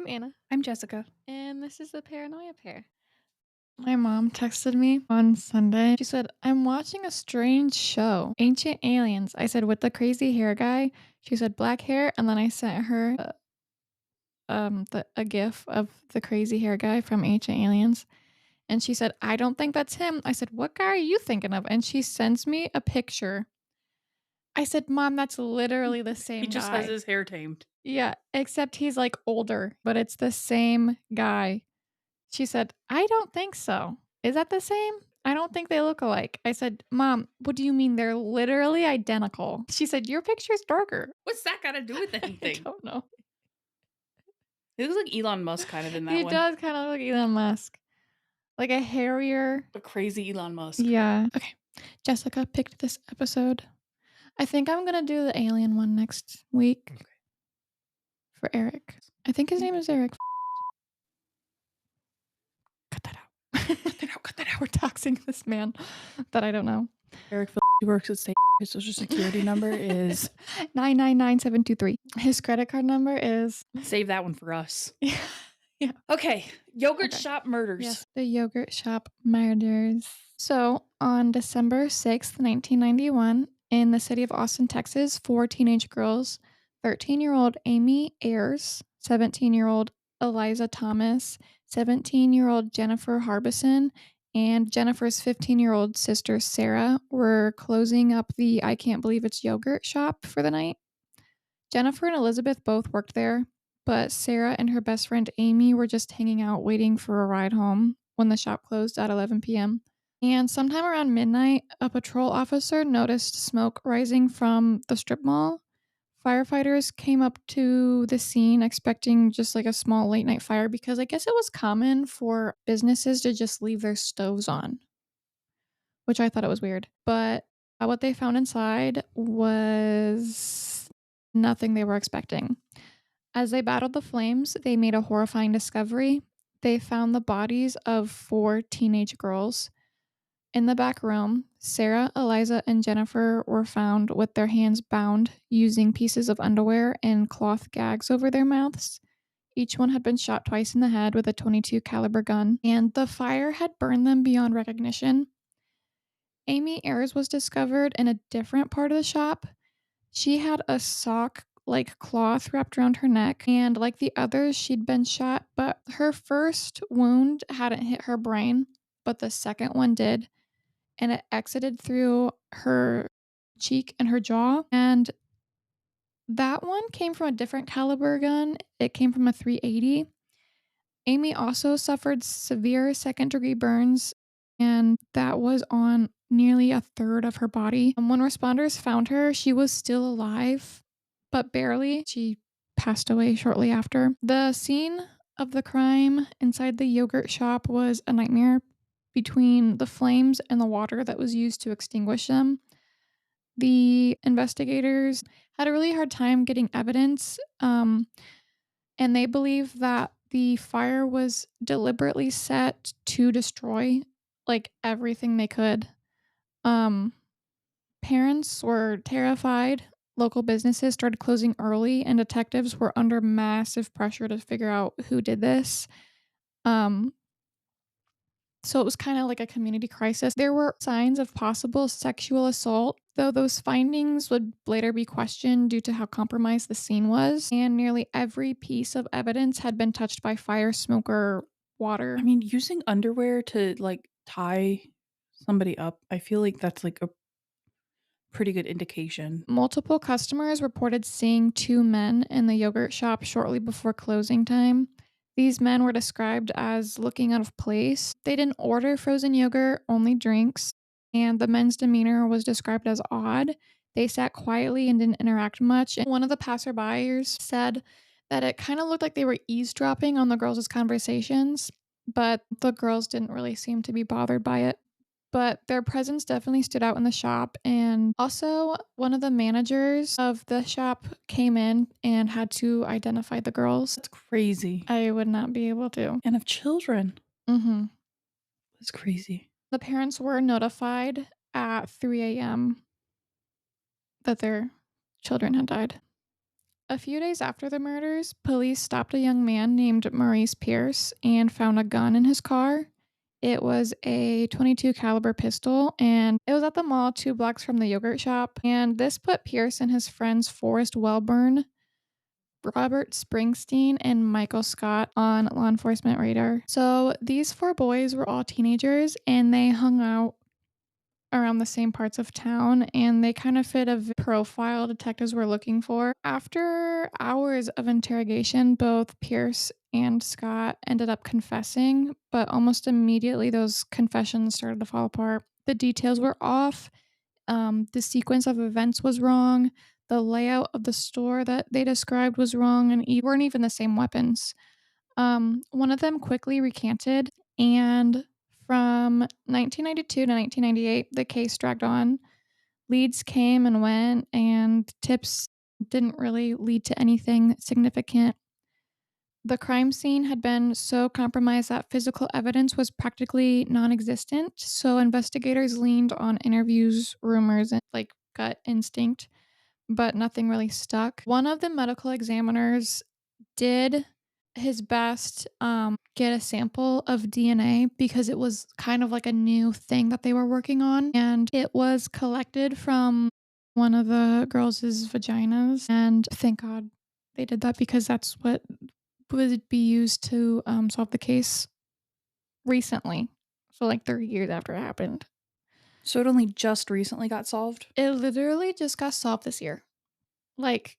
I'm Anna, I'm Jessica. and this is the Paranoia Pair. My mom texted me on Sunday. She said, I'm watching a strange show, Ancient Aliens. I said, with the crazy hair guy. She said, black hair. And then I sent her a gif of the crazy hair guy from Ancient Aliens. And she said, I don't think that's him. I said, what guy are you thinking of? And she sends me a picture. I said, Mom, that's literally the He same just has guy. his hair tamed. Yeah, except he's like older, but it's the same guy. She said, I don't think so. Is that the same? I don't think they look alike. I said, Mom, what do you mean? They're literally identical. She said, your picture's darker. What's that got to do with I anything? don't know. He looks like Elon Musk kind of in that He one. does kind of look like Elon Musk. Like a hairier. A crazy Elon Musk. Yeah. Okay. Jessica picked this episode. I think I'm going to do the alien one next week for Eric. I think his name is Eric. Cut that out. Cut that out. Cut that out. We're doxing this man that I don't know. Eric works at state. His social security number is 999723. His credit card number is. Save that one for us. Yeah. Okay. Yogurt Okay. shop murders. Yes, the yogurt shop murders. So on December 6th, 1991, in the city of Austin, Texas, 4 teenage girls, 13-year-old Amy Ayers, 17-year-old Eliza Thomas, 17-year-old Jennifer Harbison, and Jennifer's 15-year-old sister Sarah were closing up the I Can't Believe It's Yogurt shop for the night. Jennifer and Elizabeth both worked there, but Sarah and her best friend Amy were just hanging out waiting for a ride home when the shop closed at 11 p.m. And sometime around midnight, a patrol officer noticed smoke rising from the strip mall. Firefighters came up to the scene expecting just like a small late night fire because I guess it was common for businesses to just leave their stoves on, which I thought it was weird. But what they found inside was nothing they were expecting. As they battled the flames, they made a horrifying discovery. They found the bodies of 4 teenage girls. In the back room, Sarah, Eliza, and Jennifer were found with their hands bound using pieces of underwear and cloth gags over their mouths. Each one had been shot twice in the head with a .22 caliber gun, and the fire had burned them beyond recognition. Amy Ayers was discovered in a different part of the shop. She had a sock like cloth wrapped around her neck, and like the others, she'd been shot, but her first wound hadn't hit her brain, but the second one did, and it exited through her cheek and her jaw. And that one came from a different caliber gun. It came from a .380. Amy also suffered severe second-degree burns, and that was on nearly a third of her body. When responders found her, she was still alive, but barely. She passed away shortly after. The scene of the crime inside the yogurt shop was a nightmare between the flames and the water that was used to extinguish them. The investigators had a really hard time getting evidence, and they believe that the fire was deliberately set to destroy like everything they could. Parents were terrified. Local businesses started closing early, and detectives were under massive pressure to figure out who did this. So it was kind of like a community crisis. There were signs of possible sexual assault, though those findings would later be questioned due to how compromised the scene was, and nearly every piece of evidence had been touched by fire, smoke, or water. I mean, using underwear to like tie somebody up, I feel like that's like a pretty good indication. Multiple customers reported seeing 2 men in the yogurt shop shortly before closing time. These men were described as looking out of place. They didn't order frozen yogurt, only drinks, and the men's demeanor was described as odd. They sat quietly and didn't interact much. And one of the passerbyers said that it kind of looked like they were eavesdropping on the girls' conversations, but the girls didn't really seem to be bothered by it. But their presence definitely stood out in the shop. And also, one of the managers of the shop came in and had to identify the girls. That's crazy. I would not be able to. And of children. Mm-hmm. That's crazy. The parents were notified at 3 a.m. that their children had died. A few days after the murders, police stopped a young man named Maurice Pierce and found a gun in his car. It was a 22 caliber pistol and it was at the mall 2 blocks from the yogurt shop, and this put Pierce and his friends Forrest Welburn, Robert Springsteen, and Michael Scott on law enforcement radar. So these 4 boys were all teenagers and they hung out around the same parts of town, and they kind of fit a profile detectives were looking for. After hours of interrogation, both Pierce and Scott ended up confessing, but almost immediately those confessions started to fall apart. The details were off, the sequence of events was wrong, the layout of the store that they described was wrong, and weren't even the same weapons. One of them quickly recanted, and from 1992 to 1998, the case dragged on. Leads came and went, and tips didn't really lead to anything significant. The crime scene had been so compromised that physical evidence was practically non existent, so investigators leaned on interviews, rumors, and like gut instinct, but nothing really stuck. One of the medical examiners did his best, get a sample of DNA because it was kind of like a new thing that they were working on, and it was collected from one of the girls' vaginas, and thank God they did that because that's what would be used to, solve the case recently. So, like, 30 years after it happened. So it only just recently got solved? It literally just got solved this year, like,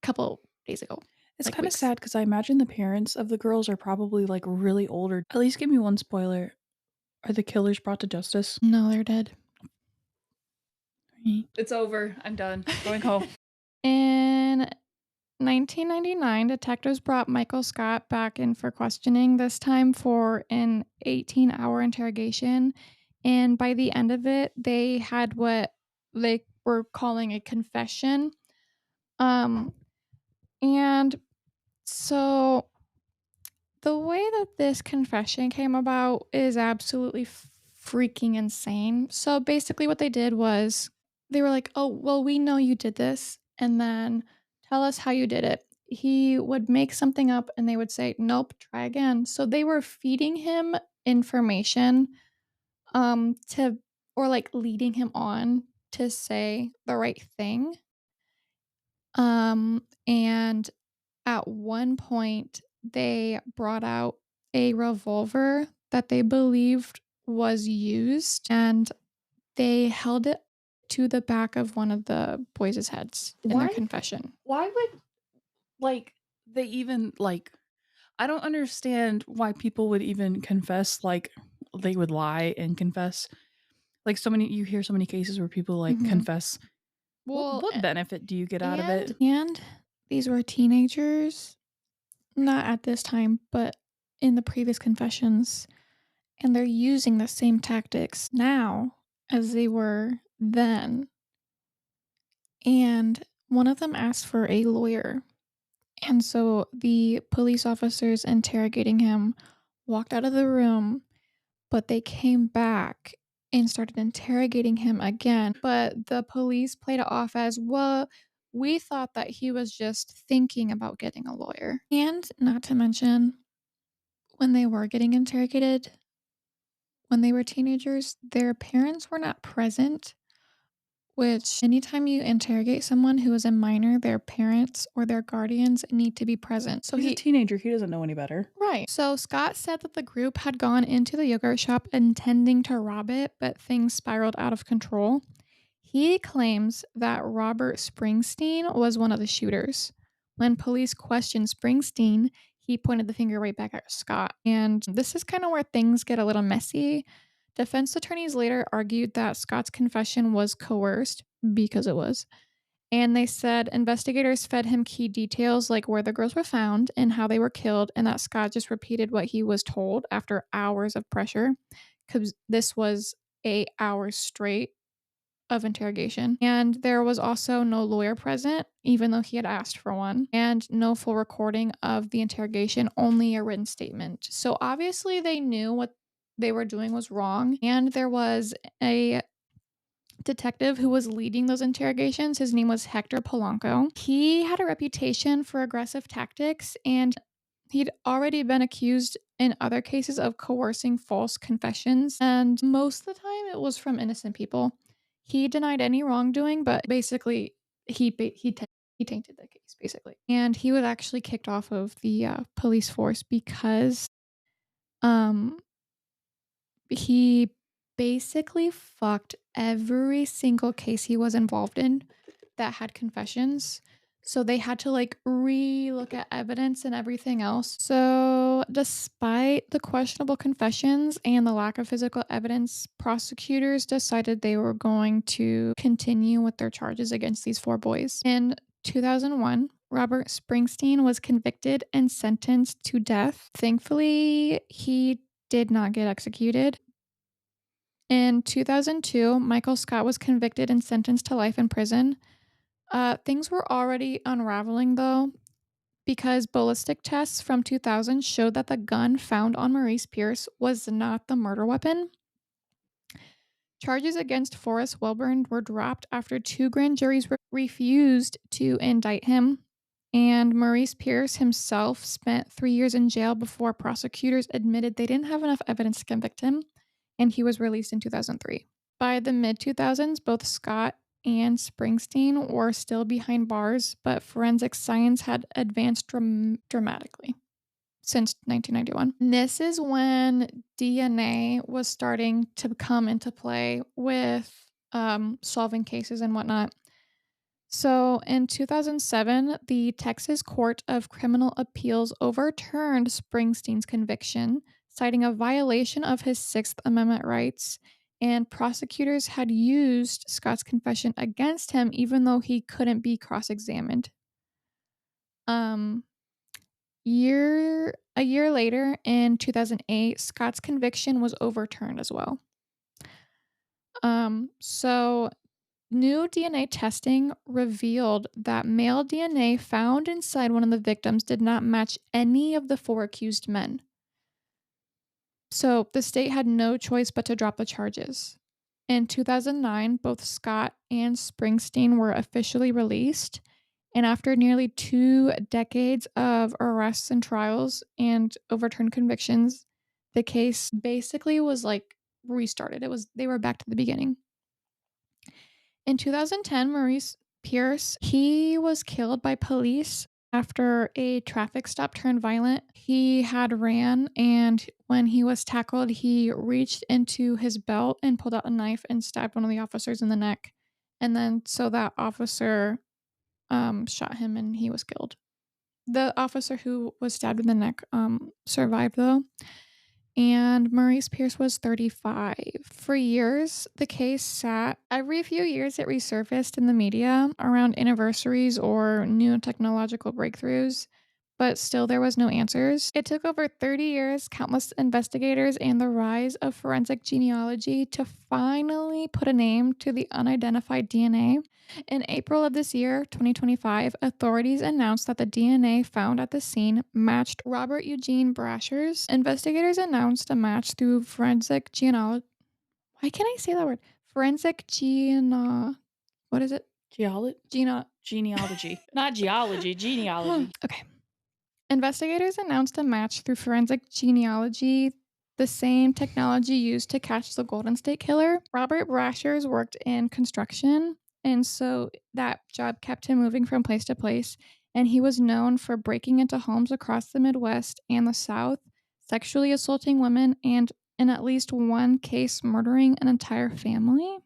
a couple days ago, It's like, kind of weeks. sad because I imagine the parents of the girls are probably like really older. At least give me one spoiler. Are the killers brought to justice? No, they're dead. It's over. I'm done. Going home. In 1999, detectives brought Michael Scott back in for questioning, this time for an 18-hour interrogation. And by the end of it, they had what they were calling a confession. Um, and so the way that this confession came about is absolutely freaking insane. So basically, what they did was they were like, "Oh, well, we know you did this, and then tell us how you did it." He would make something up and they would say, "Nope, try again." So they were feeding him information, to, or like leading him on to say the right thing. And at one point, they brought out a revolver that they believed was used, and they held it to the back of one of the boys' heads in their Why? confession. Why would like they even like I don't understand why people would even confess like they would lie and confess. Like so many you hear so many cases where people like Mhm. confess. What Well, what benefit do you get out of it? and these were teenagers, not at this time, but in the previous confessions, and they're using the same tactics now as they were then. And one of them asked for a lawyer. And so the police officers interrogating him walked out of the room, but they came back and started interrogating him again. But the police played it off as, well, we thought that he was just thinking about getting a lawyer. And not to mention, when they were getting interrogated, when they were teenagers, their parents were not present. Which, anytime you interrogate someone who is a minor, their parents or their guardians need to be present. So He's a he teenager. He doesn't know any better. Right. So Scott said that the group had gone into the yogurt shop intending to rob it, but things spiraled out of control. He claims that Robert Springsteen was one of the shooters. When police questioned Springsteen, he pointed the finger right back at Scott. And this is kind of where things get a little messy. Defense attorneys later argued that Scott's confession was coerced, because it was, and they said investigators fed him key details like where the girls were found and how they were killed, and that Scott just repeated what he was told after hours of pressure, because this was 8 hours straight of interrogation. And there was also no lawyer present, even though he had asked for one, and no full recording of the interrogation, only a written statement. So obviously they knew what they were doing was wrong, and there was a detective who was leading those interrogations, his name was Hector Polanco. He had a reputation for aggressive tactics, and he'd already been accused in other cases of coercing false confessions, and most of the time it was from innocent people. He denied any wrongdoing, but basically he tainted the case basically, and he was actually kicked off of the police force because um he basically fucked every single case he was involved in that had confessions. So they had to like re-look at evidence and everything else. So despite the questionable confessions and the lack of physical evidence, prosecutors decided they were going to continue with their charges against these four boys. In 2001, Robert Springsteen was convicted and sentenced to death. Thankfully, he did not get executed. In 2002, Michael Scott was convicted and sentenced to life in prison. Things were already unraveling though, because ballistic tests from 2000 showed that the gun found on Maurice Pierce was not the murder weapon. Charges against Forrest Wilburn were dropped after two grand juries refused to indict him, and Maurice Pierce himself spent 3 years in jail before prosecutors admitted they didn't have enough evidence to convict him, and he was released in 2003. By the mid 2000s, both Scott and Springsteen were still behind bars, but forensic science had advanced dramatically since 1991. And this is when DNA was starting to come into play with solving cases and whatnot. So in 2007, the Texas Court of Criminal Appeals overturned Springsteen's conviction, citing a violation of his Sixth Amendment rights. And prosecutors had used Scott's confession against him, even though he couldn't be cross examined. Um, a year later, in 2008, Scott's conviction was overturned as well. So new DNA testing revealed that male DNA found inside one of the victims did not match any of the four accused men. So the state had no choice but to drop the charges. In 2009, both Scott and Springsteen were officially released. And after nearly 2 decades of arrests and trials and overturned convictions, the case basically was like restarted. They were back to the beginning. In 2010, Maurice Pierce, he was killed by police after a traffic stop turned violent. He had ran, and when he was tackled, he reached into his belt and pulled out a knife and stabbed one of the officers in the neck. And then so that officer shot him and he was killed. The officer who was stabbed in the neck survived though, and Maurice Pierce was 35. For years, the case sat. Every few years, it resurfaced in the media around anniversaries or new technological breakthroughs, but still there was no answers. It took over 30 years, countless investigators, and the rise of forensic genealogy to finally put a name to the unidentified DNA. In April of this year, 2025, authorities announced that the DNA found at the scene matched Robert Eugene Brashers. Investigators announced a match through forensic genealogy. Why can't I say that word? Forensic what is it? Genealogy. Not geology, genealogy. Okay. Investigators announced a match through forensic genealogy, the same technology used to catch the Golden State Killer. Robert Brashers worked in construction, and so that job kept him moving from place to place. And he was known for breaking into homes across the Midwest and the South, sexually assaulting women, and in at least one case, murdering an entire family.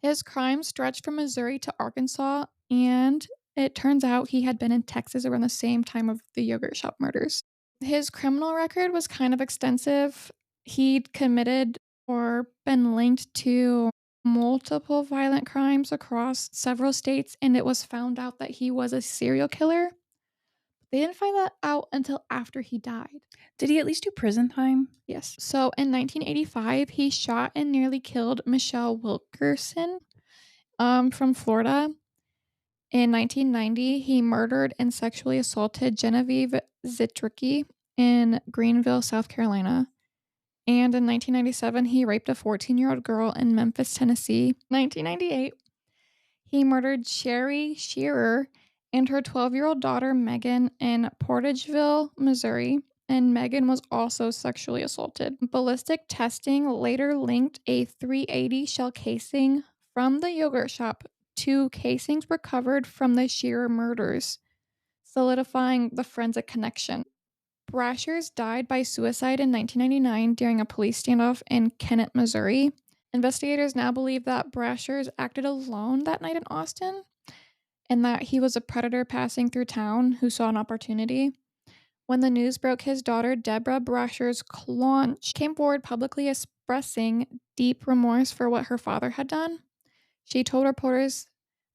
His crimes stretched from Missouri to Arkansas, and it turns out he had been in Texas around the same time of the yogurt shop murders. His criminal record was kind of extensive. He'd committed or been linked to multiple violent crimes across several states, and it was found out that he was a serial killer. They didn't find that out until after he died. Did he at least do prison time? Yes. So in 1985, he shot and nearly killed Michelle Wilkerson from Florida. In 1990, he murdered and sexually assaulted Genevieve Zitricki in Greenville, South Carolina. And in 1997, he raped a 14-year-old girl in Memphis, Tennessee. 1998, he murdered Sherry Shearer and her 12-year-old daughter Megan in Portageville, Missouri, and Megan was also sexually assaulted. Ballistic testing later linked a .380 shell casing from the yogurt shop to casings recovered from the Shearer murders, solidifying the forensic connection. Brashers died by suicide in 1999 during a police standoff in Kennett, Missouri. Investigators now believe that Brashers acted alone that night in Austin and that he was a predator passing through town who saw an opportunity. When the news broke, his daughter, Deborah Brashers Claunch, came forward publicly expressing deep remorse for what her father had done. She told reporters,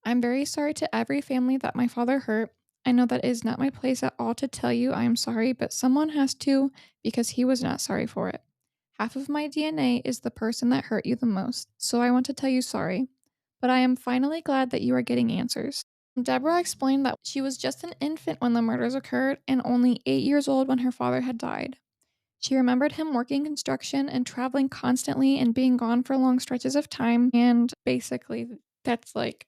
"I'm very sorry to every family that my father hurt. I know that it is not my place at all to tell you I am sorry, but someone has to because he was not sorry for it. Half of my DNA is the person that hurt you the most, so I want to tell you sorry. But I am finally glad that you are getting answers." Deborah explained that she was just an infant when the murders occurred and only 8 years old when her father had died. She remembered him working construction and traveling constantly and being gone for long stretches of time. And basically, that's like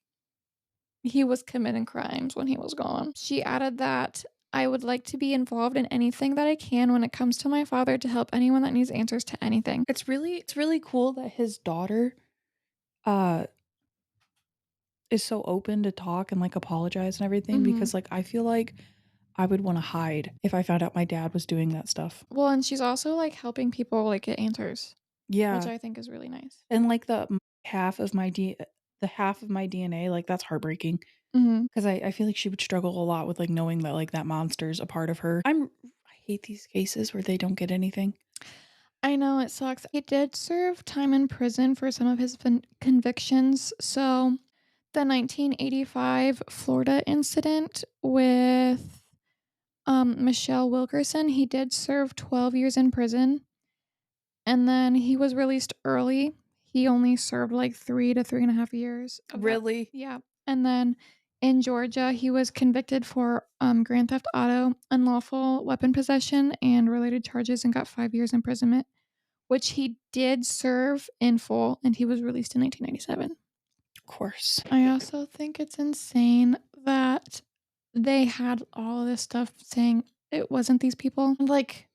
he was committing crimes when he was gone. She added that I would like to be involved in anything that I can when it comes to my father to help anyone that needs answers to anything. It's really cool that his daughter uh is so open to talk and like apologize and everything Hmm. because like I feel like I would want to hide if I found out my dad was doing that stuff. Well, and she's also like helping people like get answers, which Yeah. I think is really nice. And like half of my the half of my DNA, like that's heartbreaking Hmm. because I feel like she would struggle a lot with like knowing that like that monster's a part of her. I hate these cases where they don't get anything. I know it sucks. He did serve time in prison for some of his convictions. So, the 1985 Florida incident with Michelle Wilkerson, he did serve 12 years in prison and then he was released early. He only served like 3 to 3.5 years of that. Really? Yeah. And then in Georgia, he was convicted for grand theft auto, unlawful weapon possession, and related charges and got 5 years imprisonment, which he did serve in full, and he was released in 1997. Of course. I also think it's insane that they had all of this stuff saying it wasn't these people. Like,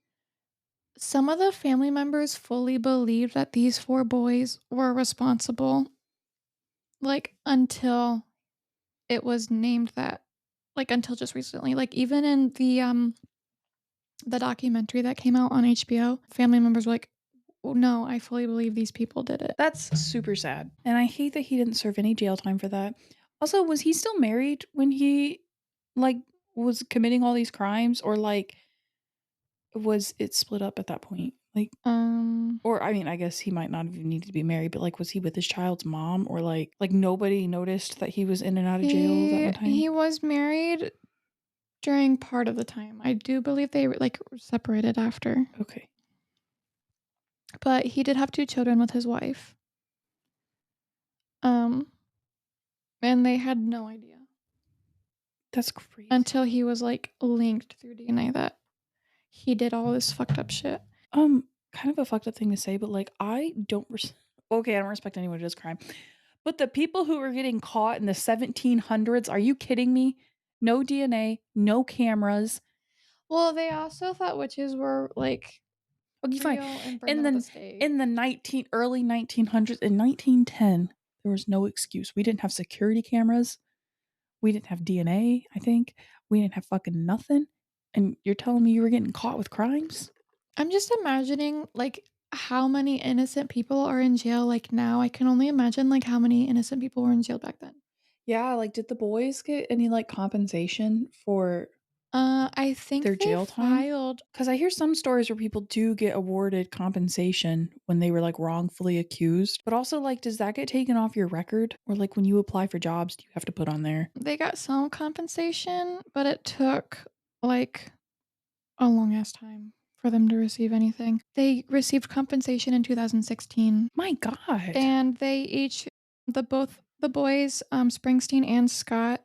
some of the family members fully believed that these four boys were responsible, like, until it was named that, like, until just recently. Like, even in the documentary that came out on HBO, family members were like, "Oh, no, I fully believe these people did it." That's super sad. And I hate that he didn't serve any jail time for that. Also, was he still married when he like was committing all these crimes or like was it split up at that point? Like Um, or I mean, I guess he might not even need to be married, but like was he with his child's mom or like nobody noticed that he was in and out of jail that he one time? he was married during part of the time. I do believe they, like, separated after, Okay. but he did have 2 children with his wife. Um, and they had no idea That's crazy. until he was, like, linked through DNA that he did all this fucked up shit. Kind of a fucked up thing to say, but like I don't okay, I don't respect anyone who does crime. But the people who were getting caught in the 1700s, are you kidding me? No DNA, no cameras. Well, they also thought witches were, like, Okay, fine. real and burned And them at the then stake. in the early 1900s, in 1910, there was no excuse. We didn't have security cameras. We didn't have DNA, I think. We didn't have fucking nothing. And you're telling me you were getting caught with crimes? I'm just imagining, like, how many innocent people are in jail, like, now. I can only imagine, like, how many innocent people were in jail back then. Yeah, like did the boys get any like compensation for I think their they jail time? filed. Because I hear some stories where people do get awarded compensation when they were like wrongfully accused. But also, like, does that get taken off your record? Or like when you apply for jobs, do you have to put on there? They got some compensation, but it took, like, a long ass time for them to receive anything. They received compensation in 2016, My God. and they each both the boys, Springsteen and Scott,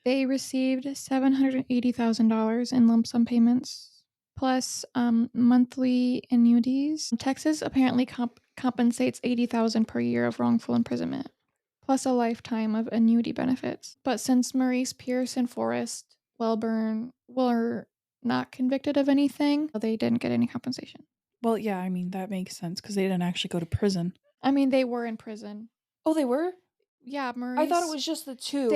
they received $780,000 in lump sum payments plus monthly annuities. Texas apparently compensates 80,000 per year of wrongful imprisonment, plus a lifetime of annuity benefits. But since Maurice Pierce and Forrest Welburn were not convicted of anything, they didn't get any compensation. Well, yeah, I mean, that makes sense because they didn't actually go to prison. I mean, they were in prison. Oh, they were? Yeah, I thought it Maurice. was just the two.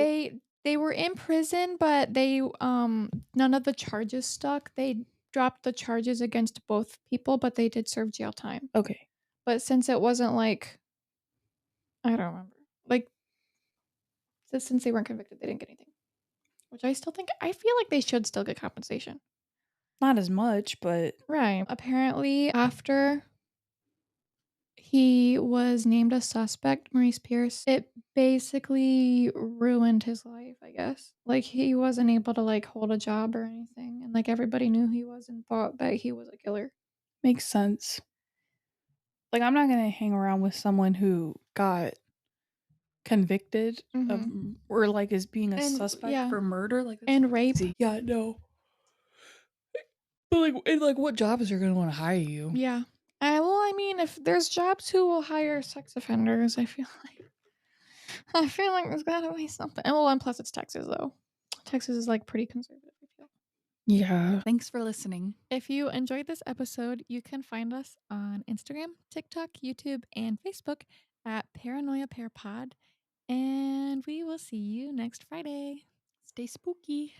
They were in prison, but they none of the charges stuck. They dropped the charges against both people, but they did serve jail time. Okay. But since it wasn't like I don't remember. Like since they weren't convicted, they didn't get anything. Which I feel like they should still get compensation. Not as much, but Right. Apparently after he was named a suspect, Maurice Pierce. It basically ruined his life, I guess. Like he wasn't able to like hold a job or anything, and like everybody knew he was and thought that he was a killer. makes sense. Like, I'm not gonna hang around with someone who got convicted of Mhm. or like is being a And suspect yeah, for murder. Like, that's and rape. crazy. Yeah, no. But like, and like, what jobs are gonna want to hire you? Yeah. I mean, if there's jobs who will hire sex offenders, I feel like there's gotta be something. And plus it's Texas though. Texas is like pretty conservative, I feel. Yeah. Thanks for listening. If you enjoyed this episode, you can find us on Instagram, TikTok, YouTube, and Facebook at Paranoia Pair Pod. And we will see you next Friday. Stay spooky.